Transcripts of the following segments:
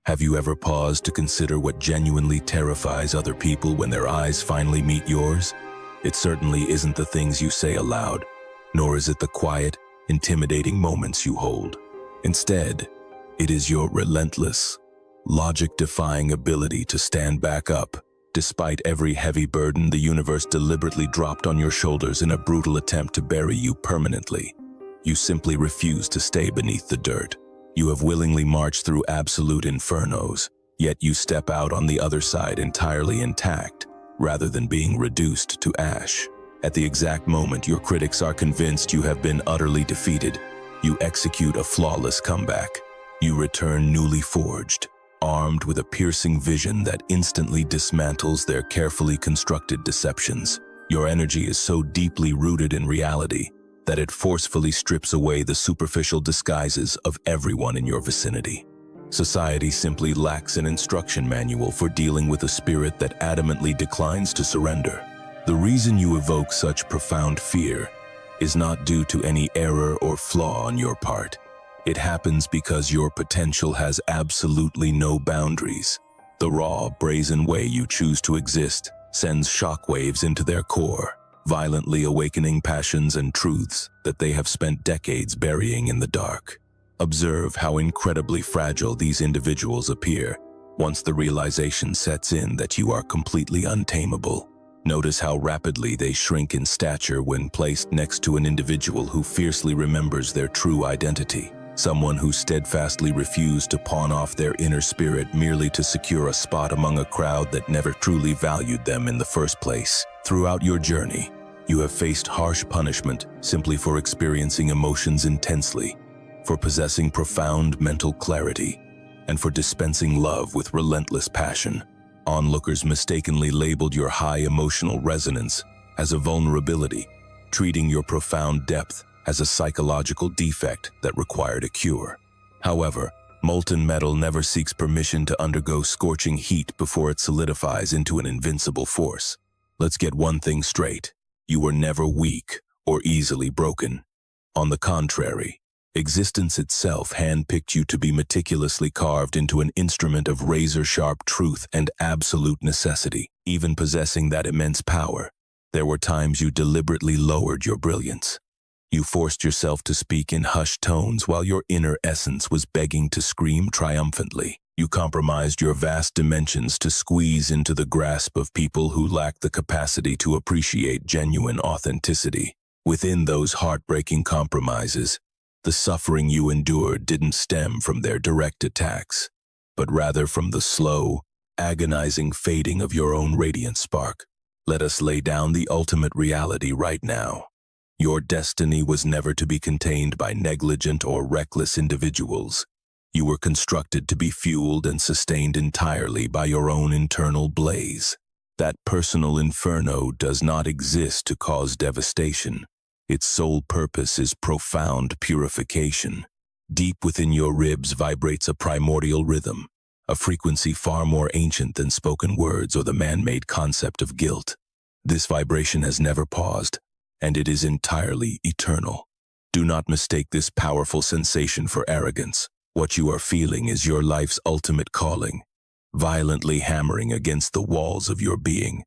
Have you ever paused to consider what genuinely terrifies other people when their eyes finally meet yours? It certainly isn't the things you say aloud, nor is it the quiet, intimidating moments you hold. Instead, it is your relentless, logic-defying ability to stand back up, despite every heavy burden the universe deliberately dropped on your shoulders in a brutal attempt to bury you permanently. You simply refuse to stay beneath the dirt. You have willingly marched through absolute infernos, yet you step out on the other side entirely intact, rather than being reduced to ash. At the exact moment your critics are convinced you have been utterly defeated, you execute a flawless comeback. You return newly forged, armed with a piercing vision that instantly dismantles their carefully constructed deceptions. Your energy is so deeply rooted in reality that it forcefully strips away the superficial disguises of everyone in your vicinity. Society simply lacks an instruction manual for dealing with a spirit that adamantly declines to surrender. The reason you evoke such profound fear is not due to any error or flaw on your part. It happens because your potential has absolutely no boundaries. The raw, brazen way you choose to exist sends shockwaves into their core, violently awakening passions and truths that they have spent decades burying in the dark. Observe how incredibly fragile these individuals appear once the realization sets in that you are completely untamable. Notice how rapidly they shrink in stature when placed next to an individual who fiercely remembers their true identity. Someone who steadfastly refused to pawn off their inner spirit merely to secure a spot among a crowd that never truly valued them in the first place. Throughout your journey, you have faced harsh punishment simply for experiencing emotions intensely, for possessing profound mental clarity, and for dispensing love with relentless passion. Onlookers mistakenly labeled your high emotional resonance as a vulnerability, treating your profound depth as a psychological defect that required a cure. However, molten metal never seeks permission to undergo scorching heat before it solidifies into an invincible force. Let's get one thing straight. You were never weak or easily broken. On the contrary, existence itself handpicked you to be meticulously carved into an instrument of razor-sharp truth and absolute necessity. Even possessing that immense power, there were times you deliberately lowered your brilliance. You forced yourself to speak in hushed tones while your inner essence was begging to scream triumphantly. You compromised your vast dimensions to squeeze into the grasp of people who lack the capacity to appreciate genuine authenticity. Within those heartbreaking compromises, the suffering you endured didn't stem from their direct attacks, but rather from the slow, agonizing fading of your own radiant spark. Let us lay down the ultimate reality right now. Your destiny was never to be contained by negligent or reckless individuals. You were constructed to be fueled and sustained entirely by your own internal blaze. That personal inferno does not exist to cause devastation. Its sole purpose is profound purification. Deep within your ribs vibrates a primordial rhythm, a frequency far more ancient than spoken words or the man-made concept of guilt. This vibration has never paused, and it is entirely eternal. Do not mistake this powerful sensation for arrogance. What you are feeling is your life's ultimate calling, violently hammering against the walls of your being,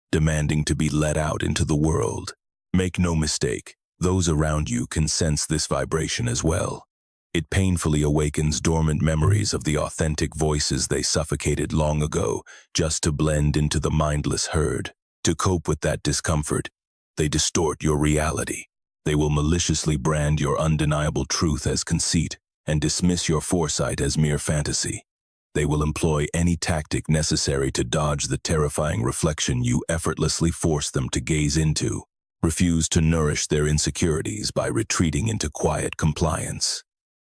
demanding to be let out into the world. Make no mistake, those around you can sense this vibration as well. It painfully awakens dormant memories of the authentic voices they suffocated long ago just to blend into the mindless herd. To cope with that discomfort, they distort your reality. They will maliciously brand your undeniable truth as conceit and dismiss your foresight as mere fantasy. They will employ any tactic necessary to dodge the terrifying reflection you effortlessly force them to gaze into. Refuse to nourish their insecurities by retreating into quiet compliance.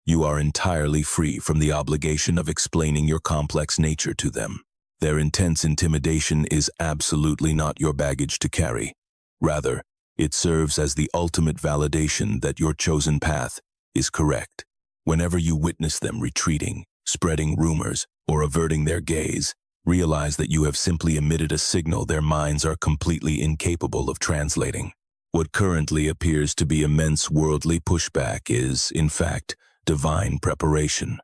You are entirely free from the obligation of explaining your complex nature to them. Their intense intimidation is absolutely not your baggage to carry. Rather, it serves as the ultimate validation that your chosen path is correct. Whenever you witness them retreating, spreading rumors, or averting their gaze, realize that you have simply emitted a signal their minds are completely incapable of translating. What currently appears to be immense worldly pushback is, in fact, divine preparation.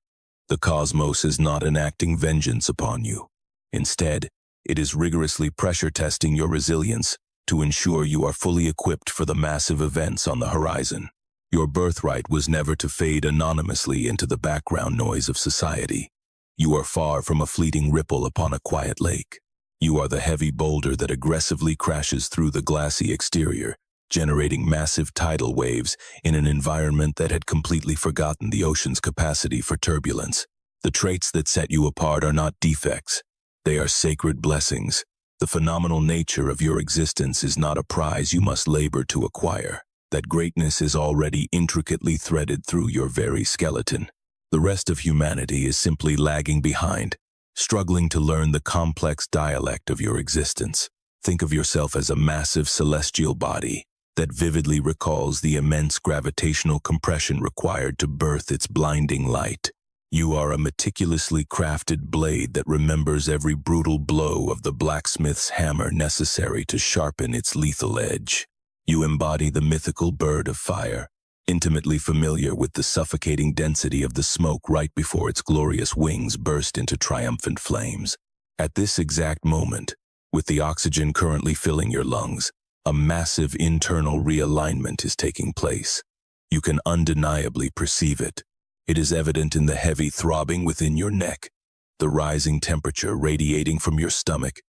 The cosmos is not enacting vengeance upon you. Instead, it is rigorously pressure testing your resilience to ensure you are fully equipped for the massive events on the horizon. Your birthright was never to fade anonymously into the background noise of society. You are far from a fleeting ripple upon a quiet lake. You are the heavy boulder that aggressively crashes through the glassy exterior, generating massive tidal waves in an environment that had completely forgotten the ocean's capacity for turbulence. The traits that set you apart are not defects. They are sacred blessings. The phenomenal nature of your existence is not a prize you must labor to acquire. That greatness is already intricately threaded through your very skeleton. The rest of humanity is simply lagging behind, struggling to learn the complex dialect of your existence. Think of yourself as a massive celestial body that vividly recalls the immense gravitational compression required to birth its blinding light. You are a meticulously crafted blade that remembers every brutal blow of the blacksmith's hammer necessary to sharpen its lethal edge. You embody the mythical bird of fire, intimately familiar with the suffocating density of the smoke right before its glorious wings burst into triumphant flames. At this exact moment, with the oxygen currently filling your lungs, a massive internal realignment is taking place. You can undeniably perceive it. It is evident in the heavy throbbing within your neck, the rising temperature radiating from your stomach,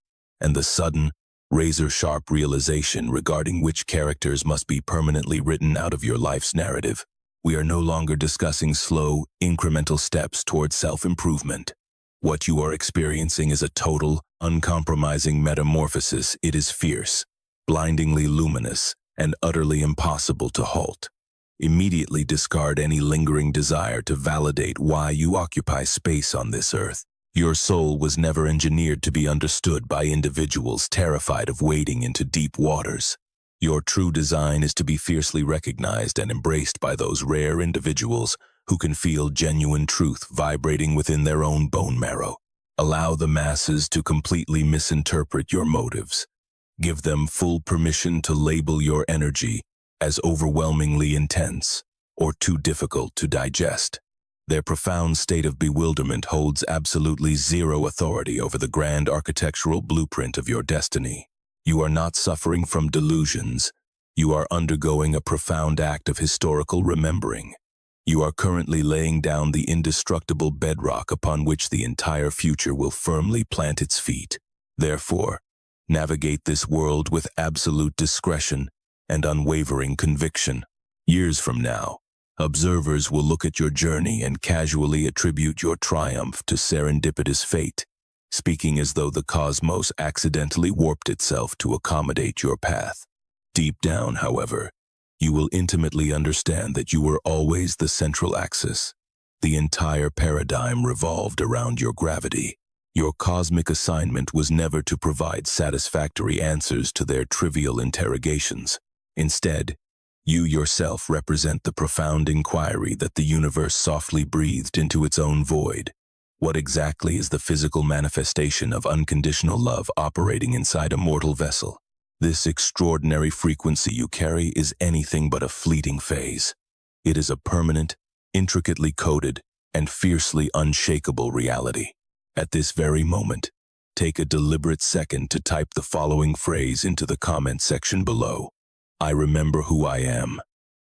and the sudden, razor-sharp realization regarding which characters must be permanently written out of your life's narrative. We are no longer discussing slow, incremental steps towards self-improvement. What you are experiencing is a total, uncompromising metamorphosis. It is fierce, blindingly luminous, and utterly impossible to halt. Immediately discard any lingering desire to validate why you occupy space on this earth. Your soul was never engineered to be understood by individuals terrified of wading into deep waters. Your true design is to be fiercely recognized and embraced by those rare individuals who can feel genuine truth vibrating within their own bone marrow. Allow the masses to completely misinterpret your motives. Give them full permission to label your energy as overwhelmingly intense or too difficult to digest. Their profound state of bewilderment holds absolutely zero authority over the grand architectural blueprint of your destiny. You are not suffering from delusions. You are undergoing a profound act of historical remembering. You are currently laying down the indestructible bedrock upon which the entire future will firmly plant its feet. Therefore, navigate this world with absolute discretion and unwavering conviction. Years from now, observers will look at your journey and casually attribute your triumph to serendipitous fate, speaking as though the cosmos accidentally warped itself to accommodate your path. Deep down, however, you will intimately understand that you were always the central axis. The entire paradigm revolved around your gravity. Your cosmic assignment was never to provide satisfactory answers to their trivial interrogations. Instead, you yourself represent the profound inquiry that the universe softly breathed into its own void. What exactly is the physical manifestation of unconditional love operating inside a mortal vessel? This extraordinary frequency you carry is anything but a fleeting phase. It is a permanent, intricately coded, and fiercely unshakable reality. At this very moment, take a deliberate second to type the following phrase into the comment section below. I remember who I am.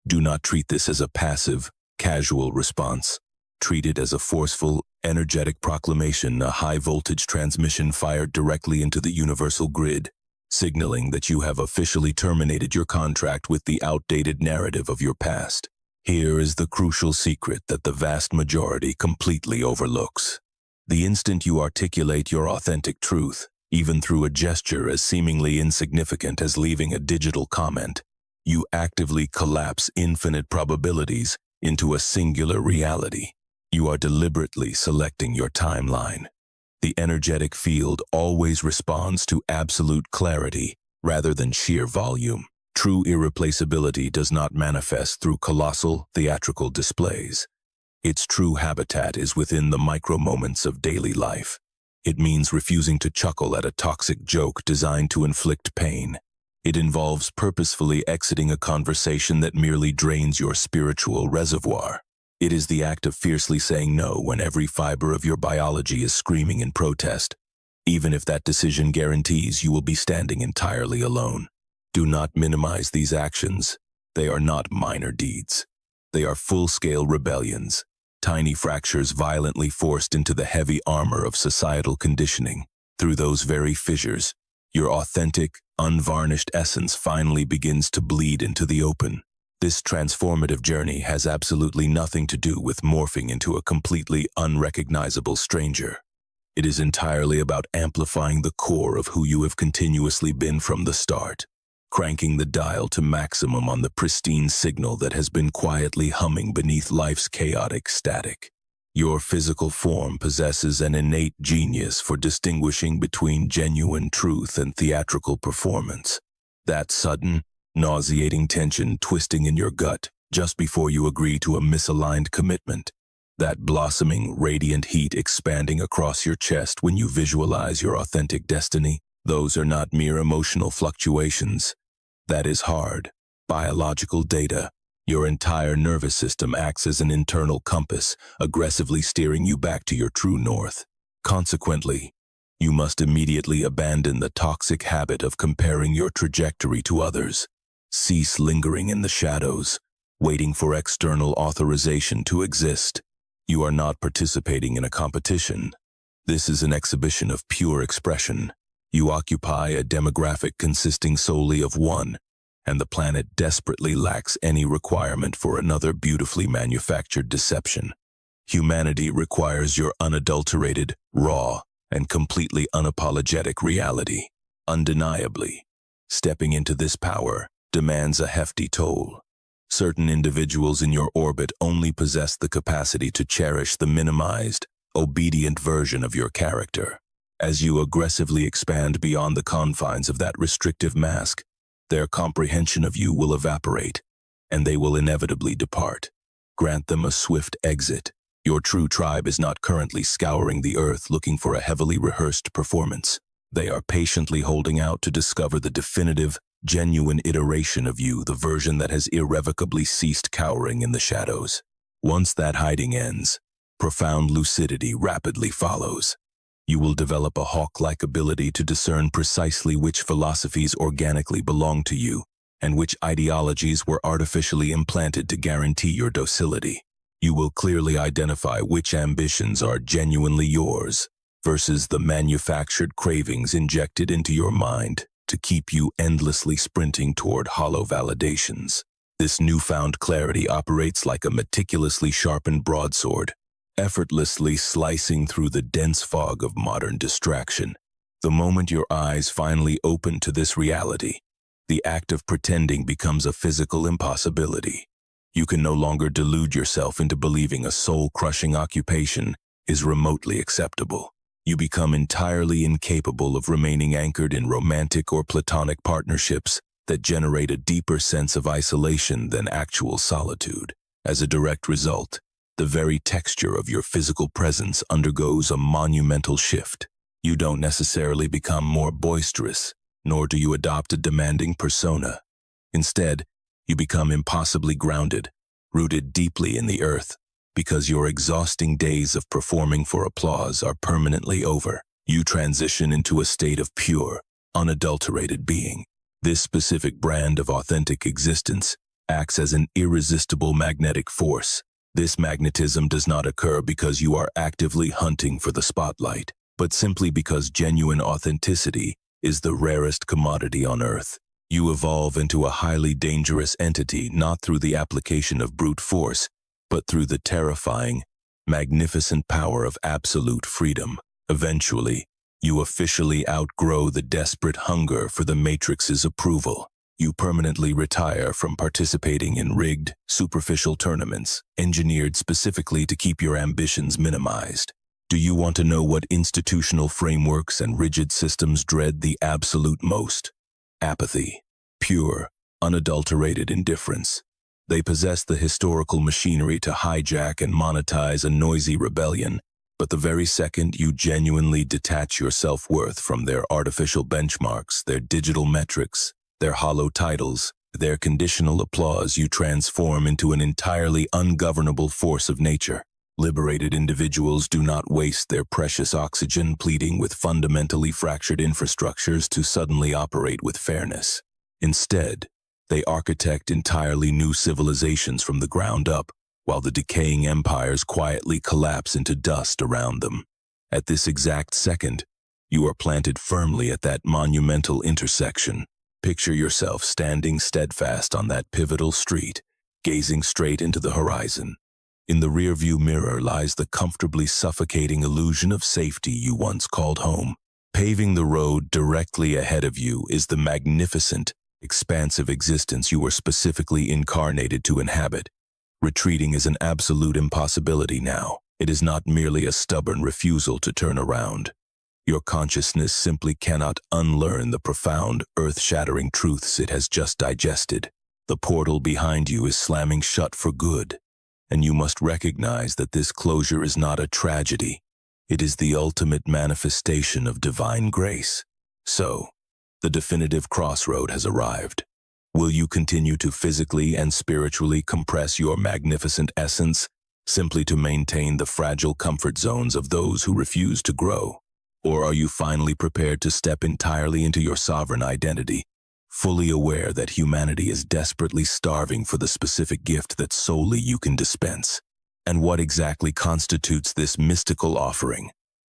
Do not treat this as a passive, casual response. Treat it as a forceful, energetic proclamation, a high-voltage transmission fired directly into the universal grid, signaling that you have officially terminated your contract with the outdated narrative of your past. Here is the crucial secret that the vast majority completely overlooks. The instant you articulate your authentic truth, even through a gesture as seemingly insignificant as leaving a digital comment, you actively collapse infinite probabilities into a singular reality. You are deliberately selecting your timeline. The energetic field always responds to absolute clarity rather than sheer volume. True irreplaceability does not manifest through colossal, theatrical displays. Its true habitat is within the micro-moments of daily life. It means refusing to chuckle at a toxic joke designed to inflict pain. It involves purposefully exiting a conversation that merely drains your spiritual reservoir. It is the act of fiercely saying no when every fiber of your biology is screaming in protest, even if that decision guarantees you will be standing entirely alone. Do not minimize these actions. They are not minor deeds. They are full-scale rebellions, tiny fractures violently forced into the heavy armor of societal conditioning. Through those very fissures, your authentic, unvarnished essence finally begins to bleed into the open. This transformative journey has absolutely nothing to do with morphing into a completely unrecognizable stranger. It is entirely about amplifying the core of who you have continuously been from the start, cranking the dial to maximum on the pristine signal that has been quietly humming beneath life's chaotic static. Your physical form possesses an innate genius for distinguishing between genuine truth and theatrical performance. That sudden, nauseating tension twisting in your gut just before you agree to a misaligned commitment. That blossoming, radiant heat expanding across your chest when you visualize your authentic destiny. Those are not mere emotional fluctuations. That is hard, biological data. Your entire nervous system acts as an internal compass, aggressively steering you back to your true north. Consequently, you must immediately abandon the toxic habit of comparing your trajectory to others. Cease lingering in the shadows, waiting for external authorization to exist. You are not participating in a competition. This is an exhibition of pure expression. You occupy a demographic consisting solely of one, and the planet desperately lacks any requirement for another beautifully manufactured deception. Humanity requires your unadulterated, raw, and completely unapologetic reality. Undeniably, stepping into this power demands a hefty toll. Certain individuals in your orbit only possess the capacity to cherish the minimized, obedient version of your character. As you aggressively expand beyond the confines of that restrictive mask, their comprehension of you will evaporate, and they will inevitably depart. Grant them a swift exit. Your true tribe is not currently scouring the earth looking for a heavily rehearsed performance. They are patiently holding out to discover the definitive, genuine iteration of you, the version that has irrevocably ceased cowering in the shadows. Once that hiding ends, profound lucidity rapidly follows. You will develop a hawk-like ability to discern precisely which philosophies organically belong to you, and which ideologies were artificially implanted to guarantee your docility. You will clearly identify which ambitions are genuinely yours, versus the manufactured cravings injected into your mind to keep you endlessly sprinting toward hollow validations. This newfound clarity operates like a meticulously sharpened broadsword, effortlessly slicing through the dense fog of modern distraction. The moment your eyes finally open to this reality, the act of pretending becomes a physical impossibility. You can no longer delude yourself into believing a soul-crushing occupation is remotely acceptable. You become entirely incapable of remaining anchored in romantic or platonic partnerships that generate a deeper sense of isolation than actual solitude. As a direct result, the very texture of your physical presence undergoes a monumental shift. You don't necessarily become more boisterous, nor do you adopt a demanding persona. Instead, you become impossibly grounded, rooted deeply in the earth, because your exhausting days of performing for applause are permanently over. You transition into a state of pure, unadulterated being. This specific brand of authentic existence acts as an irresistible magnetic force. This magnetism does not occur because you are actively hunting for the spotlight, but simply because genuine authenticity is the rarest commodity on earth. You evolve into a highly dangerous entity not through the application of brute force, but through the terrifying, magnificent power of absolute freedom. Eventually, you officially outgrow the desperate hunger for the Matrix's approval. You permanently retire from participating in rigged, superficial tournaments, engineered specifically to keep your ambitions minimized. Do you want to know what institutional frameworks and rigid systems dread the absolute most? Apathy. Pure, unadulterated indifference. They possess the historical machinery to hijack and monetize a noisy rebellion, but the very second you genuinely detach your self-worth from their artificial benchmarks, their digital metrics, their hollow titles, Their conditional applause you transform into an entirely ungovernable force of nature. Liberated individuals do not waste their precious oxygen pleading with fundamentally fractured infrastructures to suddenly operate with fairness. Instead, they architect entirely new civilizations from the ground up, while the decaying empires quietly collapse into dust around them. At this exact second, you are planted firmly at that monumental intersection. Picture yourself standing steadfast on that pivotal street, gazing straight into the horizon. In the rearview mirror lies the comfortably suffocating illusion of safety you once called home. Paving the road directly ahead of you is the magnificent, expansive existence you were specifically incarnated to inhabit. Retreating is an absolute impossibility now. It is not merely a stubborn refusal to turn around. Your consciousness simply cannot unlearn the profound, earth-shattering truths it has just digested. The portal behind you is slamming shut for good, and you must recognize that this closure is not a tragedy. It is the ultimate manifestation of divine grace. So, the definitive crossroad has arrived. Will you continue to physically and spiritually compress your magnificent essence, simply to maintain the fragile comfort zones of those who refuse to grow? Or are you finally prepared to step entirely into your sovereign identity, fully aware that humanity is desperately starving for the specific gift that solely you can dispense? And what exactly constitutes this mystical offering?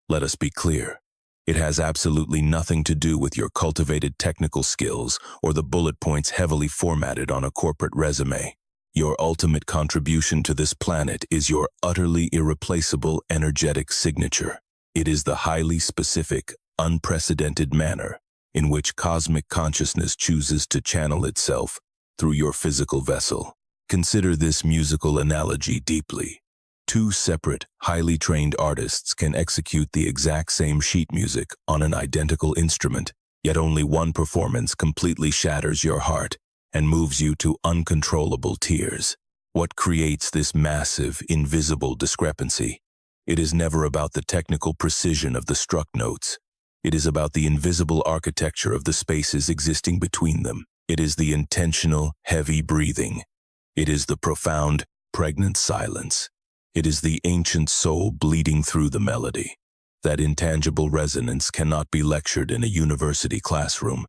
Let us be clear. It has absolutely nothing to do with your cultivated technical skills or the bullet points heavily formatted on a corporate resume. Your ultimate contribution to this planet is your utterly irreplaceable energetic signature. It is the highly specific, unprecedented manner in which cosmic consciousness chooses to channel itself through your physical vessel. Consider this musical analogy deeply. Two separate, highly trained artists can execute the exact same sheet music on an identical instrument, yet only one performance completely shatters your heart and moves you to uncontrollable tears. What creates this massive, invisible discrepancy? It is never about the technical precision of the struck notes. It is about the invisible architecture of the spaces existing between them. It is the intentional, heavy breathing. It is the profound, pregnant silence. It is the ancient soul bleeding through the melody. That intangible resonance cannot be lectured in a university classroom,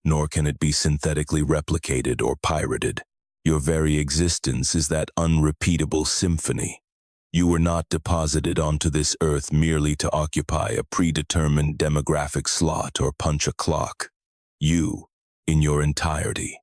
nor can it be synthetically replicated or pirated. Your very existence is that unrepeatable symphony. You were not deposited onto this earth merely to occupy a predetermined demographic slot or punch a clock. You, in your entirety,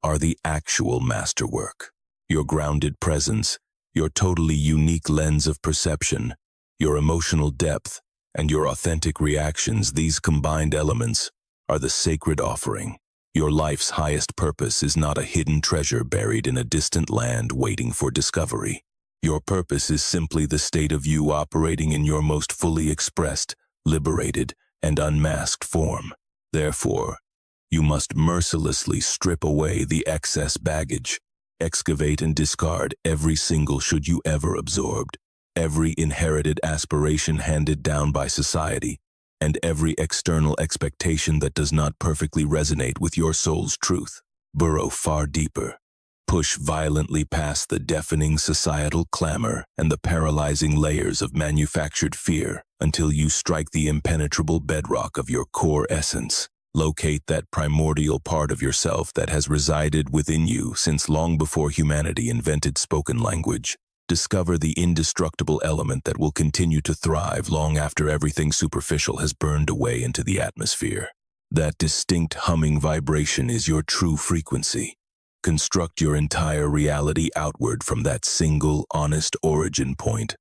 are the actual masterwork. Your grounded presence, your totally unique lens of perception, your emotional depth, and your authentic reactions, these combined elements are the sacred offering. Your life's highest purpose is not a hidden treasure buried in a distant land waiting for discovery. Your purpose is simply the state of you operating in your most fully expressed, liberated, and unmasked form. Therefore, you must mercilessly strip away the excess baggage, excavate and discard every single should you ever absorbed, every inherited aspiration handed down by society, and every external expectation that does not perfectly resonate with your soul's truth. Burrow far deeper. Push violently past the deafening societal clamor and the paralyzing layers of manufactured fear until you strike the impenetrable bedrock of your core essence. Locate that primordial part of yourself that has resided within you since long before humanity invented spoken language. Discover the indestructible element that will continue to thrive long after everything superficial has burned away into the atmosphere. That distinct humming vibration is your true frequency. Construct your entire reality outward from that single, honest origin point,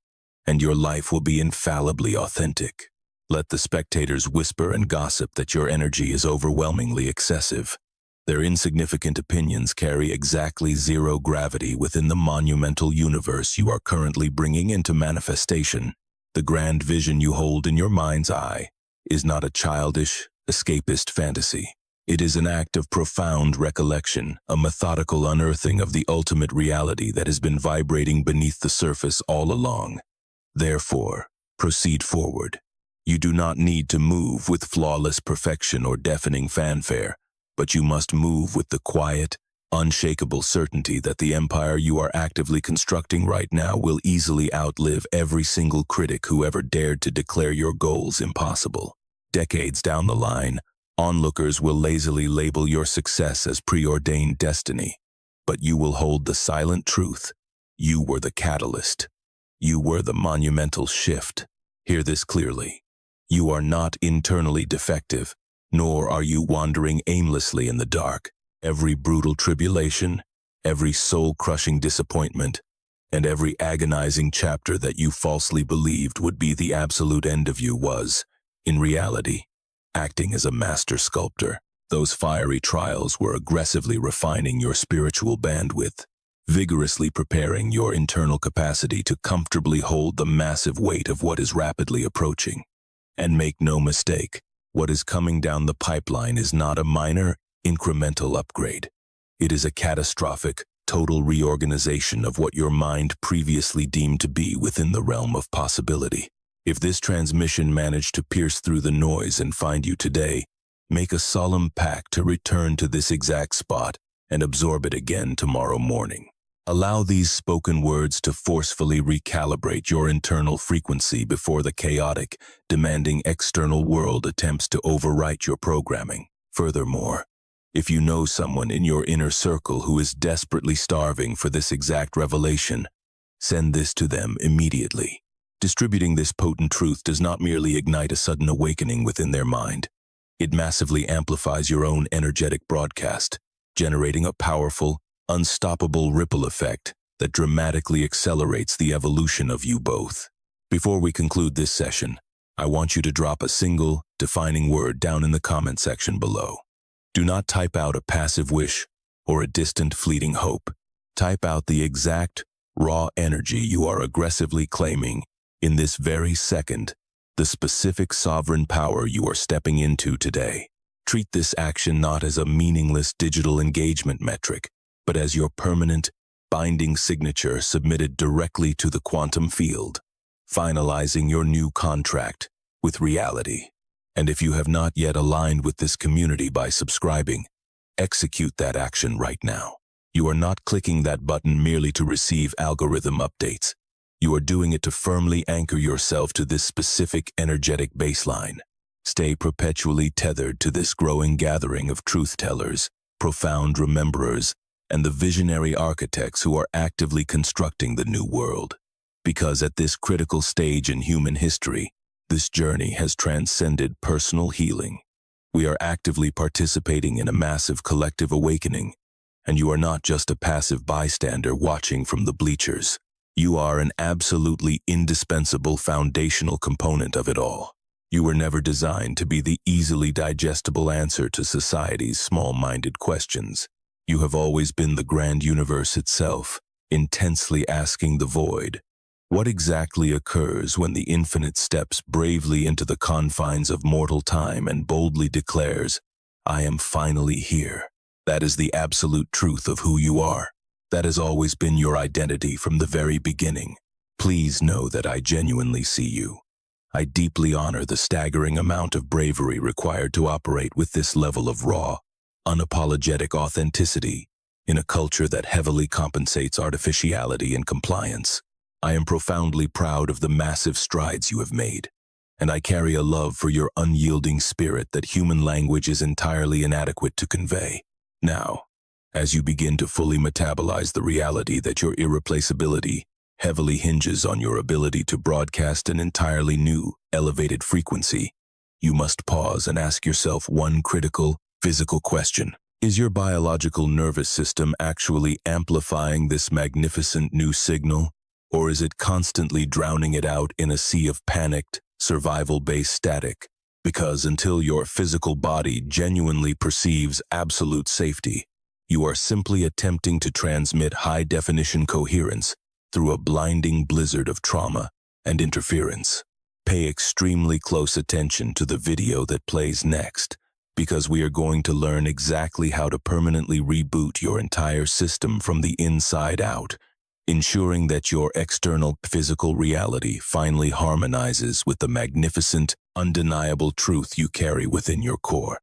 and your life will be infallibly authentic. Let the spectators whisper and gossip that your energy is overwhelmingly excessive. Their insignificant opinions carry exactly zero gravity within the monumental universe you are currently bringing into manifestation. The grand vision you hold in your mind's eye is not a childish, escapist fantasy. It is an act of profound recollection, a methodical unearthing of the ultimate reality that has been vibrating beneath the surface all along. Therefore, proceed forward. You do not need to move with flawless perfection or deafening fanfare, but you must move with the quiet, unshakable certainty that the empire you are actively constructing right now will easily outlive every single critic who ever dared to declare your goals impossible. Decades down the line, onlookers will lazily label your success as preordained destiny, but you will hold the silent truth. You were the catalyst. You were the monumental shift. Hear this clearly. You are not internally defective, nor are you wandering aimlessly in the dark. Every brutal tribulation, every soul-crushing disappointment, and every agonizing chapter that you falsely believed would be the absolute end of you was, in reality, acting as a master sculptor. Those fiery trials were aggressively refining your spiritual bandwidth, vigorously preparing your internal capacity to comfortably hold the massive weight of what is rapidly approaching. And make no mistake, what is coming down the pipeline is not a minor, incremental upgrade. It is a catastrophic, total reorganization of what your mind previously deemed to be within the realm of possibility. If this transmission managed to pierce through the noise and find you today, make a solemn pact to return to this exact spot and absorb it again tomorrow morning. Allow these spoken words to forcefully recalibrate your internal frequency before the chaotic, demanding external world attempts to overwrite your programming. Furthermore, if you know someone in your inner circle who is desperately starving for this exact revelation, send this to them immediately. Distributing this potent truth does not merely ignite a sudden awakening within their mind. It massively amplifies your own energetic broadcast, generating a powerful, unstoppable ripple effect that dramatically accelerates the evolution of you both. Before we conclude this session, I want you to drop a single, defining word down in the comment section below. Do not type out a passive wish or a distant fleeting hope. Type out the exact, raw energy you are aggressively claiming in this very second, the specific sovereign power you are stepping into today. Treat this action not as a meaningless digital engagement metric, but as your permanent, binding signature submitted directly to the quantum field, finalizing your new contract with reality. And if you have not yet aligned with this community by subscribing, execute that action right now. You are not clicking that button merely to receive algorithm updates. You are doing it to firmly anchor yourself to this specific energetic baseline. Stay perpetually tethered to this growing gathering of truth-tellers, profound rememberers, and the visionary architects who are actively constructing the new world. Because at this critical stage in human history, this journey has transcended personal healing. We are actively participating in a massive collective awakening, and you are not just a passive bystander watching from the bleachers. You are an absolutely indispensable foundational component of it all. You were never designed to be the easily digestible answer to society's small-minded questions. You have always been the grand universe itself, intensely asking the void, what exactly occurs when the infinite steps bravely into the confines of mortal time and boldly declares, I am finally here? That is the absolute truth of who you are. That has always been your identity from the very beginning. Please know that I genuinely see you. I deeply honor the staggering amount of bravery required to operate with this level of raw, unapologetic authenticity in a culture that heavily compensates artificiality and compliance. I am profoundly proud of the massive strides you have made, and I carry a love for your unyielding spirit that human language is entirely inadequate to convey. Now, as you begin to fully metabolize the reality that your irreplaceability heavily hinges on your ability to broadcast an entirely new, elevated frequency, you must pause and ask yourself one critical, physical question. Is your biological nervous system actually amplifying this magnificent new signal? Or is it constantly drowning it out in a sea of panicked, survival-based static? Because until your physical body genuinely perceives absolute safety, you are simply attempting to transmit high-definition coherence through a blinding blizzard of trauma and interference. Pay extremely close attention to the video that plays next, because we are going to learn exactly how to permanently reboot your entire system from the inside out, ensuring that your external physical reality finally harmonizes with the magnificent, undeniable truth you carry within your core.